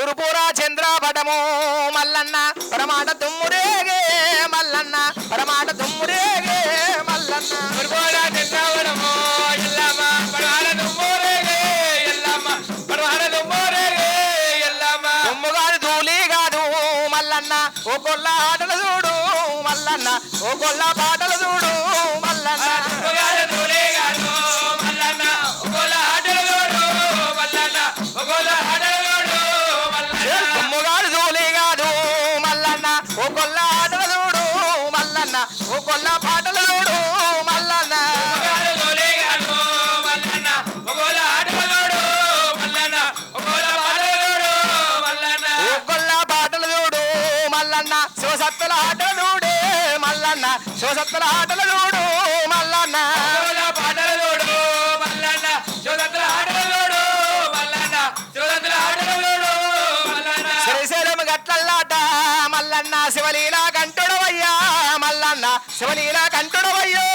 తూర్పురా చంద్రపటము మల్లన్న పరమాట తుమ్మురేగే మల్లన్న పరమాట తుమ్మురేగే మల్లన్న తూర్పురా చంద్రపటము ఎల్లమ్మ పరమాట తుమ్మురేగే ఎల్లమ్మ పరమాట తుమ్మురేగే ఎల్లమ్మ తుమ్ముగాదు ధూళి కాదు మల్లన్న ఓ కొల్ల ఆటలు చూడు మల్లన్న ఓ కొల్ల పాటలు చూడు మల్లన్న తుమ్ముగాదు ధూళి కాదు మల్లన్న ఓ కొల్ల ఆటలు చూడు మల్లన్న ఓ కొల్ల ఆటలు చూడు మల్లన్న తుమ్ముగాదు ధూళి కాదు మల్లన్న ఓ కొల్ల ఆటలు చూడు మల్లన్న ఓ కొల్ల పాటలు చూడు మల్లన్న తుమ్ముగాదు ధూళి కాదు మల్లన్న ఓ కొల్ల ఆటలు చూడు మల్లన్న ఓ కొల్ల ఆటలు చూడు మల్లన్న ఓ కొల్ల పాటలు చూడు మల్లన్న శివసత్తుల ఆటలు చూడే మల్లన్న శివసత్తుల ఆటలు చూడు మల్లన్న శివల పాటలు చూడు మల్లన్న శివదత్తుల ఆటలు చూడు మల్లన్న శివదత్తుల ఆటలు చూడు మల్లన్న శ్రీశైలం గట్లల్లాట మల్లన్న శివలీలా కంటుడవయ్యా మల్లన్న శివలీలా కంటుడవయ్యో